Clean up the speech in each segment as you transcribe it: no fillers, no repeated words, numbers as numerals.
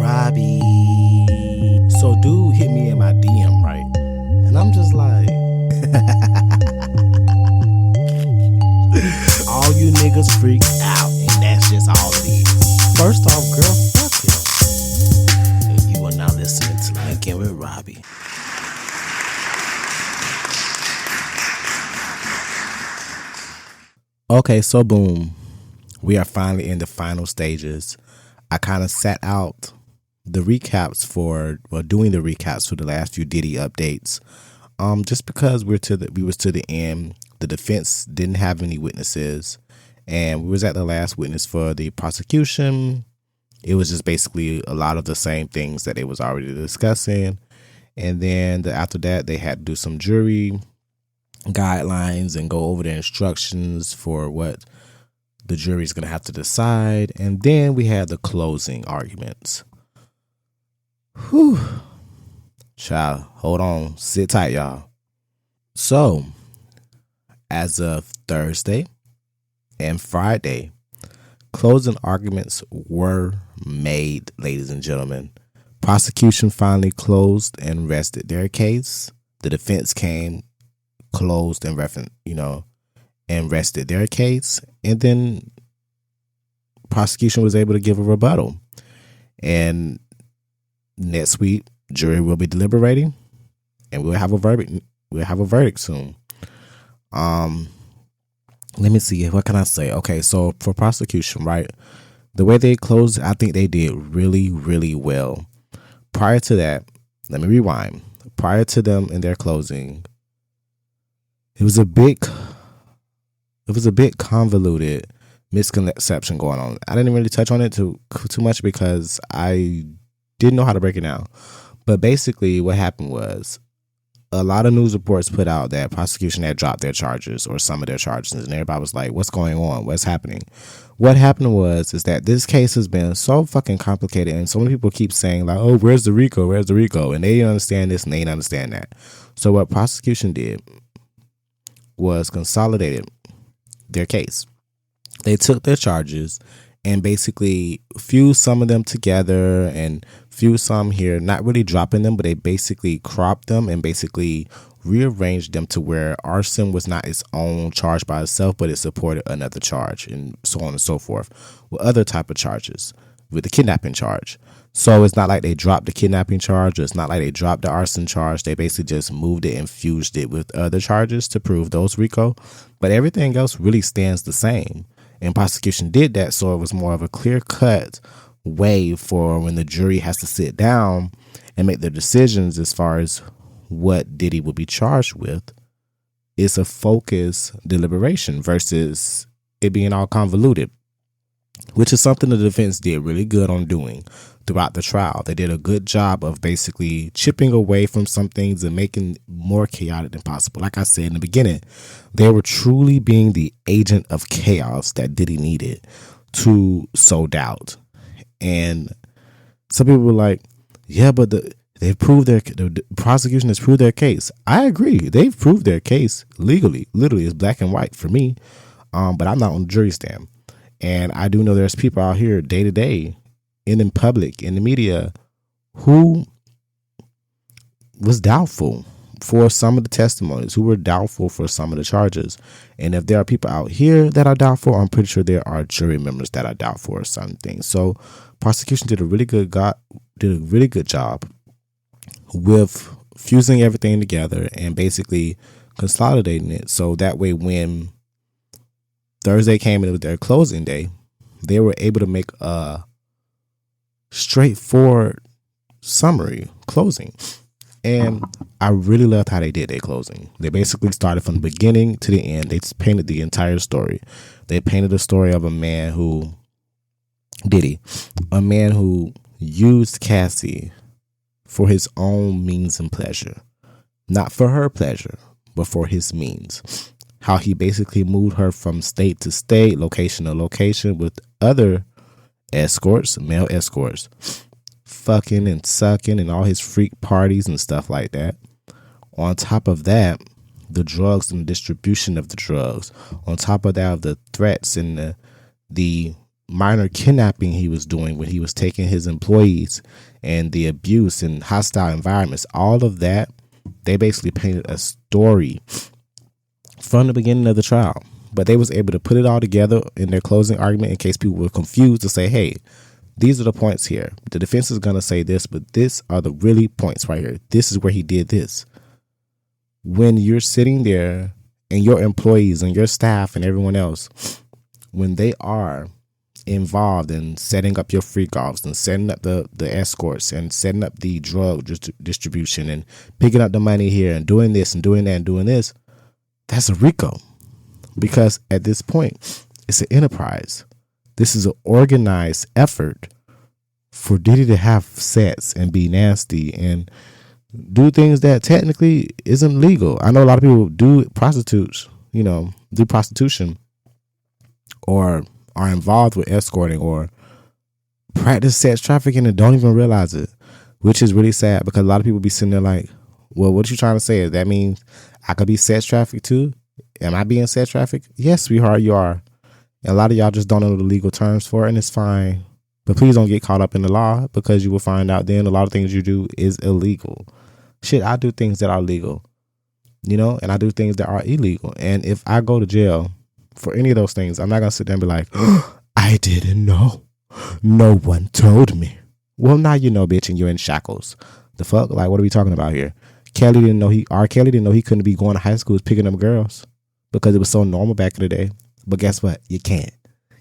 Robbie. So dude hit me in my DM, right? And I'm just like, all you niggas freak out, and that's just all it is. First off, girl, fuck him. And you are now listening to Linkin with Robbie. Okay, so boom. We are finally in the final stages. I kind of sat out the recaps doing the recaps for the last few Diddy updates. Just because we was to the end. The defense didn't have any witnesses, and we was at the last witness for the prosecution. It was just basically a lot of the same things that they was already discussing. And then after that, they had to do some jury guidelines and go over the instructions for what the jury is going to have to decide. And then we had the closing arguments. Whew. Child, hold on. Sit tight, y'all. So, as of Thursday and Friday, closing arguments were made, ladies and gentlemen. Prosecution finally closed and rested their case. The defense came, closed and rested their case. And then prosecution was able to give a rebuttal. And next week, jury will be deliberating, and we'll have a verdict. We'll have a verdict soon. Let me see. What can I say? Okay, so for prosecution, right? The way they closed, I think they did really, really well. Prior to that, let me rewind. Prior to them in their closing, it was a bit convoluted misconception going on. I didn't really touch on it too much because I didn't know how to break it down. But basically what happened was a lot of news reports put out that prosecution had dropped their charges or some of their charges, and everybody was like, what's going on? What's happening? What happened is that this case has been so fucking complicated, and so many people keep saying like, oh, where's the RICO? Where's the RICO? And they didn't understand this and they didn't understand that. So what prosecution did was consolidated their case. They took their charges and basically fused some of them together and fused some here, not really dropping them, but they basically cropped them and basically rearranged them to where arson was not its own charge by itself, but it supported another charge, and so on and so forth with other type of charges, with the kidnapping charge. So it's not like they dropped the kidnapping charge, or it's not like they dropped the arson charge. They basically just moved it and fused it with other charges to prove those RICO, but everything else really stands the same. And prosecution did that, so it was more of a clear-cut way for when the jury has to sit down and make their decisions as far as what Diddy will be charged with. It's a focused deliberation versus it being all convoluted, which is something the defense did really good on doing throughout the trial. They did a good job of basically chipping away from some things and making it more chaotic than possible. Like I said in the beginning, they were truly being the agent of chaos that Diddy needed to sow doubt. And some people were like, yeah, but the prosecution has proved their case. I agree. They've proved their case legally. Literally, it's black and white for me. But I'm not on the jury stand. And I do know there's people out here day to day in public, in the media, who was doubtful for some of the testimonies, who were doubtful for some of the charges. And if there are people out here that are doubtful, I'm pretty sure there are jury members that are doubtful of some things. So prosecution did a really good job with fusing everything together and basically consolidating it. So that way, when Thursday came and it was their closing day, they were able to make a straightforward summary closing. And I really loved how they did their closing. They basically started from the beginning to the end. They painted the entire story. They painted the story of a man who, Diddy, a man who used Cassie for his own means and pleasure. Not for her pleasure, but for his means. How he basically moved her from state to state, location to location with other escorts, male escorts, fucking and sucking and all his freak parties and stuff like that. On top of that, the drugs and the distribution of the drugs. On top of that, the threats and the minor kidnapping he was doing when he was taking his employees and the abuse and hostile environments, all of that, they basically painted a story from the beginning of the trial. But they was able to put it all together in their closing argument in case people were confused to say, hey, these are the points here. The defense is going to say this, but these are the really points right here. This is where he did this. When you're sitting there and your employees and your staff and everyone else, when they are involved in setting up your freak offs and setting up the escorts and setting up the drug distribution and picking up the money here and doing this and doing that and doing this, that's a RICO. Because at this point, it's an enterprise. This is an organized effort for Diddy to have sex and be nasty and do things that technically isn't legal. I know a lot of people do prostitution or are involved with escorting or practice sex trafficking and don't even realize it, which is really sad because a lot of people be sitting there like, well, what you trying to say? That means I could be sex trafficked too? Am I being sex trafficked? Yes, sweetheart, you are. And a lot of y'all just don't know the legal terms for it, and it's fine. But please don't get caught up in the law because you will find out then a lot of things you do is illegal. Shit, I do things that are legal, and I do things that are illegal. And if I go to jail for any of those things, I'm not going to sit there and be like, oh, I didn't know. No one told me. Well, now you know, bitch, and you're in shackles. The fuck? Like, what are we talking about here? Kelly didn't know Kelly didn't know he couldn't be going to high school picking up girls because it was so normal back in the day. But guess what? You can't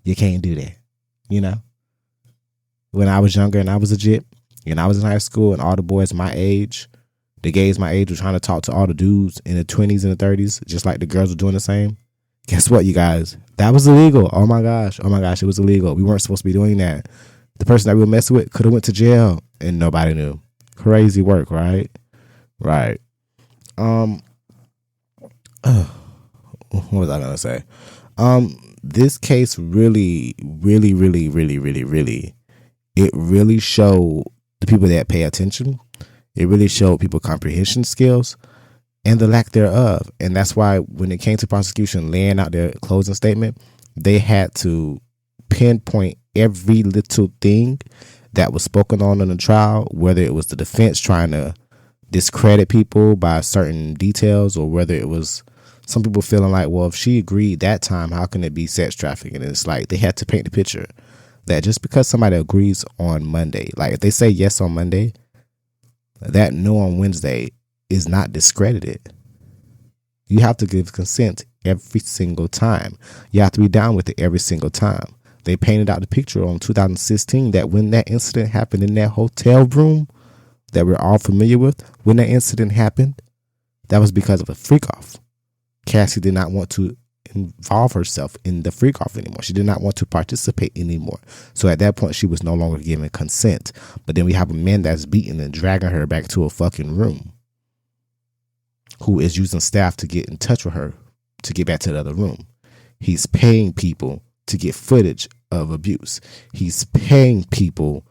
do that. When I was younger and I was a jit and I was in high school and all the boys my age, the gays my age were trying to talk to all the dudes in the 20s and the 30s, just like the girls were doing the same. Guess what, you guys? That was illegal. Oh my gosh, it was illegal. We weren't supposed to be doing that. The person that we were messing with could have went to jail and nobody knew. Crazy work, right? Right. What was I gonna say? This case really, really, really, really, really, really, it really showed the people that pay attention. It really showed people comprehension skills and the lack thereof. And that's why when it came to prosecution laying out their closing statement, they had to pinpoint every little thing that was spoken on in the trial, whether it was the defense trying to discredit people by certain details or whether it was some people feeling like, well, if she agreed that time, how can it be sex trafficking? And it's like they had to paint the picture that just because somebody agrees on Monday, like if they say yes on Monday, that no on Wednesday is not discredited. You have to give consent every single time. You have to be down with it every single time. They painted out the picture on 2016 that when that incident happened in that hotel room that we're all familiar with, when that incident happened, that was because of a freak off. Cassie did not want to involve herself in the freak off anymore. She did not want to participate anymore. So at that point, she was no longer giving consent. But then we have a man that's beating and dragging her back to a fucking room, who is using staff to get in touch with her to get back to the other room. He's paying people to get footage of abuse. He's paying people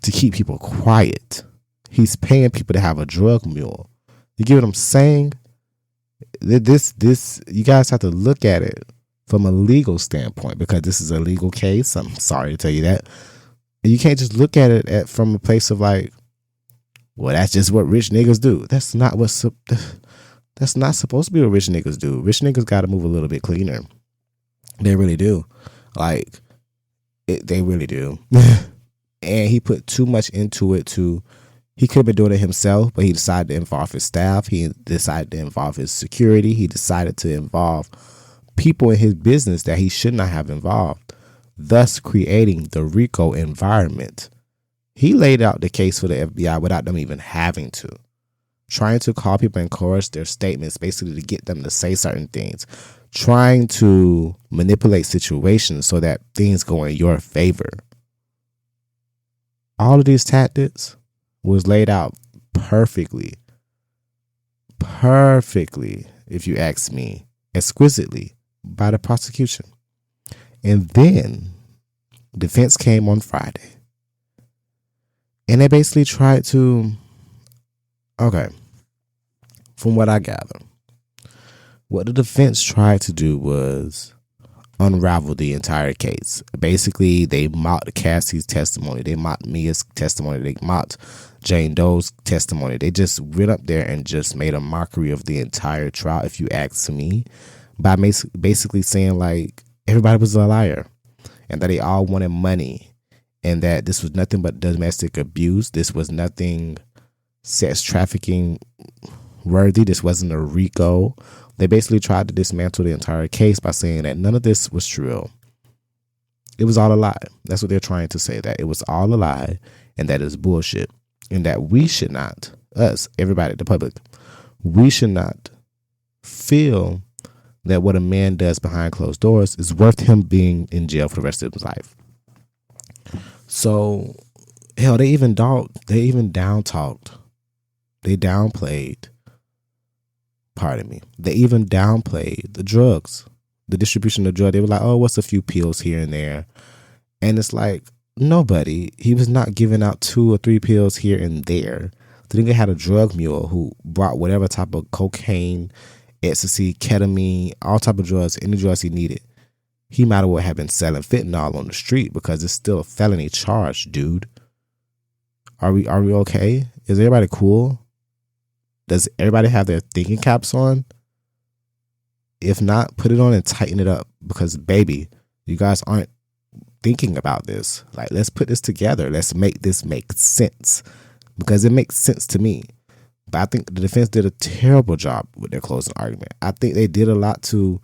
to keep people quiet. He's paying people to have a drug mule. You get what I'm saying? This you guys have to look at it from a legal standpoint because this is a legal case. I'm sorry to tell you that. And you can't just look at it from a place of like, well, that's just what rich niggas do. That's not supposed to be what rich niggas do. Rich niggas got to move a little bit cleaner. They really do. They really do. And he put too much into it he could have been doing it himself, but he decided to involve his staff. He decided to involve his security. He decided to involve people in his business that he should not have involved, thus creating the RICO environment. He laid out the case for the FBI without them even having to. Trying to call people and coerce their statements, basically to get them to say certain things. Trying to manipulate situations so that things go in your favor. All of these tactics was laid out perfectly, if you ask me, exquisitely by the prosecution. And then defense came on Friday. And they basically tried to, from what I gather, what the defense tried to do was unravel the entire case. Basically, they mocked Cassie's testimony. They mocked Mia's testimony. They mocked Jane Doe's testimony. They just went up there and just made a mockery of the entire trial, if you ask me, by basically saying like everybody was a liar and that they all wanted money and that this was nothing but domestic abuse. This was nothing sex trafficking worthy. This wasn't a RICO. They basically tried to dismantle the entire case by saying that none of this was true. It was all a lie. That's what they're trying to say, that it was all a lie and that is bullshit. And that we should not, us, everybody, the public, we should not feel that what a man does behind closed doors is worth him being in jail for the rest of his life. So, hell, they even down-talked. They downplayed. Pardon me. They even downplayed the drugs, the distribution of drugs. They were like, oh, what's a few pills here and there? And it's like, nobody. He was not giving out 2 or 3 pills here and there. The nigga had a drug mule who brought whatever type of cocaine, ecstasy, ketamine, all type of drugs, any drugs he needed. He might have been selling fentanyl on the street because it's still a felony charge, dude. Are we okay? Is everybody cool? Does everybody have their thinking caps on? If not, put it on and tighten it up because, baby, you guys aren't thinking about this. Like, let's put this together. Let's make this make sense because it makes sense to me. But I think the defense did a terrible job with their closing argument. I think they did a lot of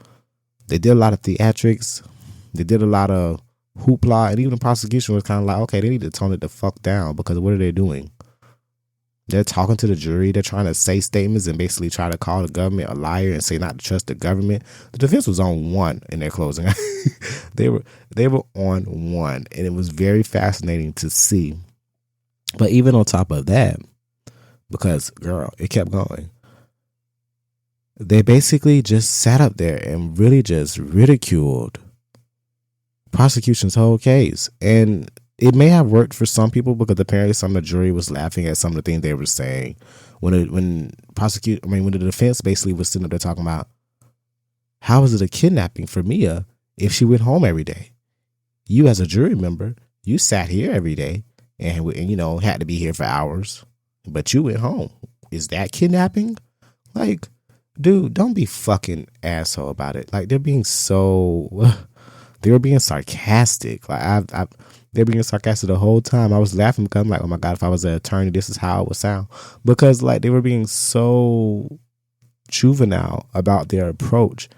theatrics. They did a lot of hoopla, and even the prosecution was kind of like, okay, they need to tone it the fuck down because what are they doing? They're talking to the jury. They're trying to say statements and basically try to call the government a liar and say not to trust the government. The defense was on one in their closing. They were on one, and it was very fascinating to see. But even on top of that, because, girl, it kept going, they basically just sat up there and really just ridiculed prosecution's whole case. And it may have worked for some people because apparently some of the jury was laughing at some of the things they were saying when the defense basically was sitting up there talking about how is it a kidnapping for Mia if she went home every day? You as a jury member, you sat here every day and had to be here for hours, but you went home. Is that kidnapping? Like, dude, don't be fucking asshole about it. Like, they were being sarcastic. Like they were being sarcastic the whole time. I was laughing because I'm like, oh my God, if I was an attorney, this is how it would sound. Because like they were being so juvenile about their approach.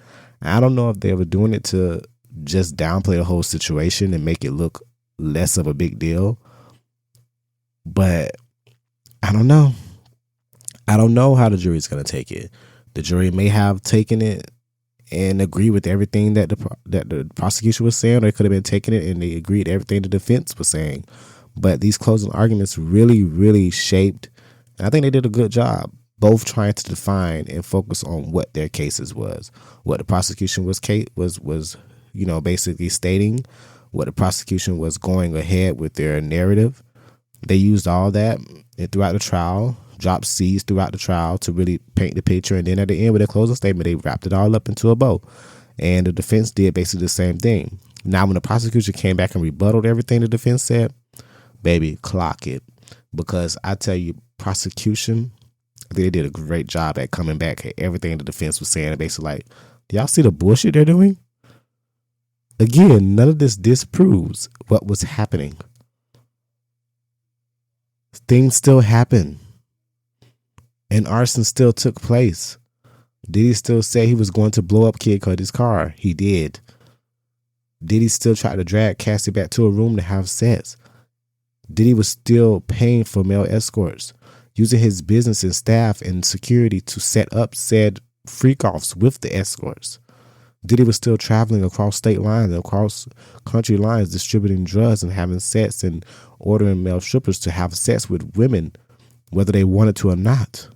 And I don't know if they were doing it to just downplay the whole situation and make it look less of a big deal. But I don't know. I don't know how the jury's going to take it. The jury may have taken it and agree with everything that the prosecution was saying, or they could have been taking it and they agreed to everything the defense was saying. But these closing arguments really, really shaped, and I think they did a good job, both trying to define and focus on what their cases was, what the prosecution was basically stating, what the prosecution was going ahead with their narrative. They used all that throughout the trial, dropped C's throughout the trial to really paint the picture. And then at the end with their closing statement, they wrapped it all up into a bow. And the defense did basically the same thing. Now, when the prosecution came back and rebutted everything the defense said, baby, clock it. Because I tell you, prosecution, I think they did a great job at coming back at everything the defense was saying. Basically like, do y'all see the bullshit they're doing? Again, none of this disproves what was happening. Things still happen. And arson still took place. Diddy still said he was going to blow up Kid Cudi's car. He did. Diddy still tried to drag Cassie back to a room to have sex. Diddy was still paying for male escorts, using his business and staff and security to set up said freak-offs with the escorts. Diddy was still traveling across state lines and across country lines, distributing drugs and having sex and ordering male strippers to have sex with women, whether they wanted to or not.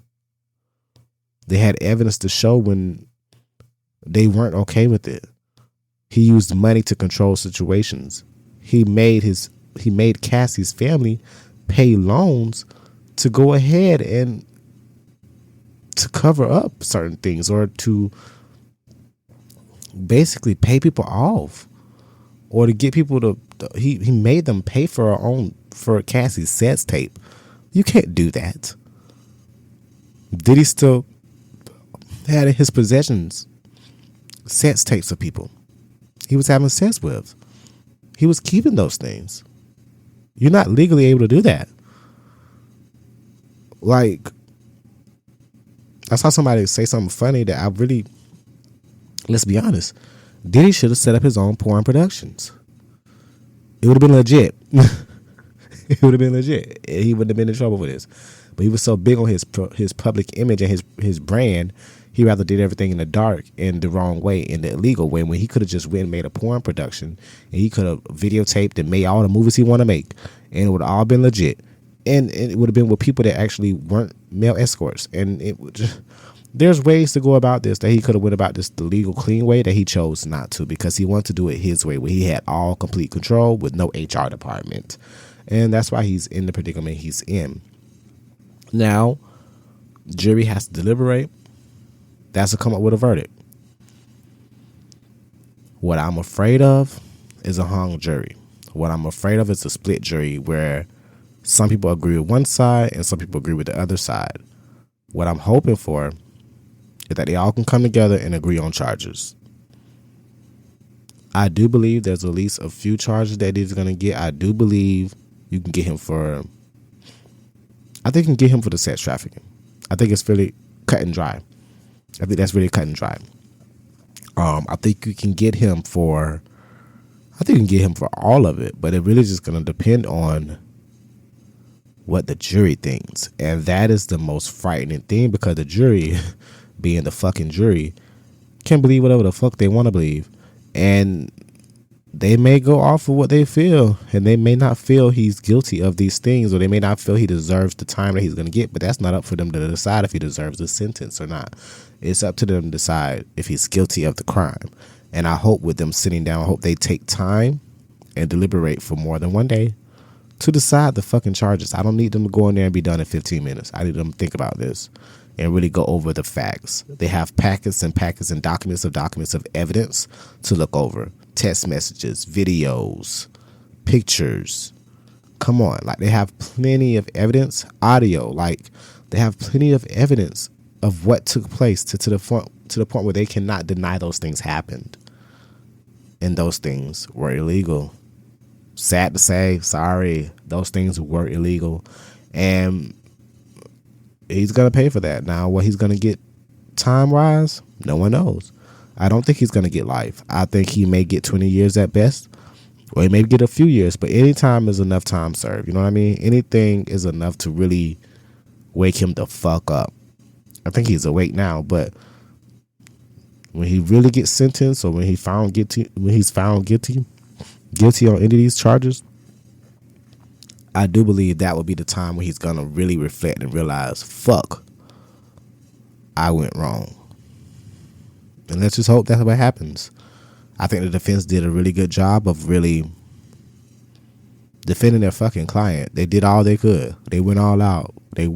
They had evidence to show when they weren't okay with it. He used money to control situations. He made Cassie's family pay loans to go ahead and to cover up certain things or to basically pay people off, or to get people to. He made them pay for Cassie's sex tape. You can't do that. Diddy still had in his possessions sex tapes of people he was having sex with. He was keeping those things. You're not legally able to do that. Like, I saw somebody say something funny that I really, let's be honest, Diddy should have set up his own porn productions. It would have been legit. It would have been legit. He wouldn't have been in trouble for this. But he was so big on his public image and his brand, he rather did everything in the dark, in the wrong way, in the illegal way, when he could have just went and made a porn production, and he could have videotaped and made all the movies he want to make, and it would have all been legit. And it would have been with people that actually weren't male escorts. And it would just, there's ways to go about this that he could have went about this the legal, clean way, that he chose not to, because he wanted to do it his way, where he had all complete control with no HR department. And that's why he's in the predicament he's in. Now, jury has to deliberate. That's to come up with a verdict. What I'm afraid of is a hung jury. What I'm afraid of is a split jury where some people agree with one side and some people agree with the other side. What I'm hoping for is that they all can come together and agree on charges. I do believe there's at least a few charges that he's going to get. I do believe you can get him for, I think you can get him for the sex trafficking. I think it's really cut and dry. I think that's really cut and dry. I think you can get him for, all of it, but it really just going to depend on what the jury thinks. And that is the most frightening thing, because the jury, being the fucking jury, can believe whatever the fuck they want to believe. And they may go off of what they feel, and they may not feel he's guilty of these things, or they may not feel he deserves the time that he's going to get, but that's not up for them to decide if he deserves a sentence or not. It's up to them to decide if he's guilty of the crime. And I hope with them sitting down, I hope they take time and deliberate for more than one day to decide the fucking charges. I don't need them to go in there and be done in 15 minutes. I need them to think about this and really go over the facts. They have packets and documents of evidence to look over. Text messages, videos, pictures. Come on. Like, they have plenty of evidence, audio. Like, they have plenty of evidence of what took place to the point where they cannot deny those things happened. And those things were illegal. Sad to say, sorry, those things were illegal. And he's going to pay for that. Now, what he's going to get time-wise, no one knows. I don't think he's going to get life. I think he may get 20 years at best, or he may get a few years, but any time is enough time served. You know what I mean? Anything is enough to really wake him the fuck up. I think he's awake now, but when he really gets sentenced, or when he's found guilty on any of these charges, I do believe that will be the time when he's going to really reflect and realize, fuck, I went wrong. And let's just hope that's what happens. I think the defense did a really good job of really defending their fucking client. They did all they could. They went all out. They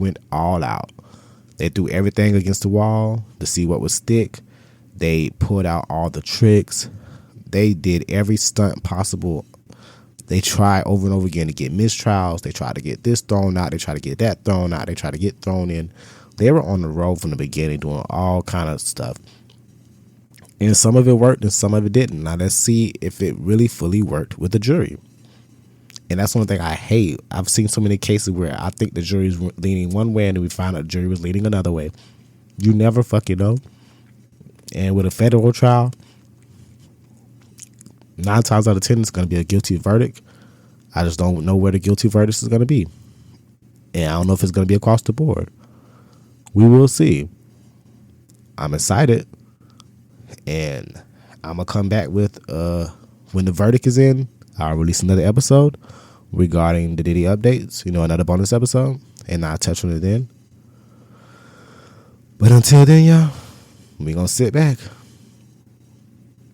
threw everything against the wall to see what would stick. They pulled out all the tricks. They did every stunt possible. They tried over and over again to get mistrials. They tried to get this thrown out. They tried to get that thrown out. They tried to get thrown in. They were on the road from the beginning doing all kind of stuff. And some of it worked and some of it didn't. Now let's see if it really fully worked with the jury. And that's one thing I hate. I've seen so many cases where I think the jury's leaning one way and then we find out the jury was leaning another way. You never fucking know. And with a federal trial, 9 times out of 10, it's going to be a guilty verdict. I just don't know where the guilty verdict is going to be. And I don't know if it's going to be across the board. We will see. I'm excited. And I'm going to come back with, when the verdict is in, I'll release another episode regarding the Diddy updates, another bonus episode, and I'll touch on it then. But until then, y'all, we're going to sit back.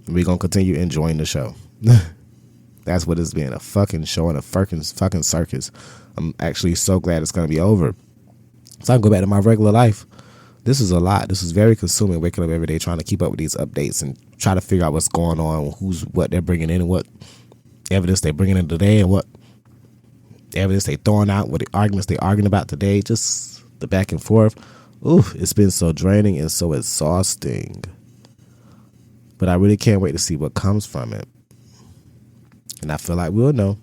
We're going to continue enjoying the show. That's what it's been, a fucking show and a fucking circus. I'm actually so glad it's going to be over, so I can go back to my regular life This is a lot. This is very consuming, waking up every day trying to keep up with these updates and try to figure out what's going on, what they're bringing in and what evidence they're bringing in today and what evidence they throwing out, what the arguments they arguing about today, just the back and forth. Oof, it's been so draining and so exhausting. But I really can't wait to see what comes from it. And I feel like we'll know.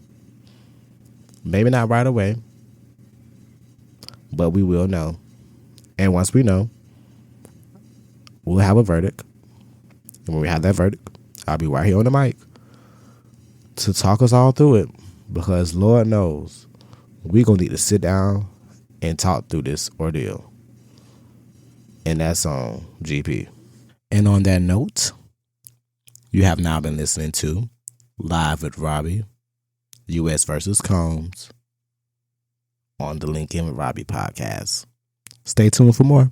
Maybe not right away, but we will know. And once we know, we'll have a verdict. And when we have that verdict, I'll be right here on the mic to talk us all through it. Because Lord knows, we're going to need to sit down and talk through this ordeal. And that's on GP. And on that note, you have now been listening to Live with Robbie, U.S. versus Combs, on the Linkinwitrobby podcast. Stay tuned for more.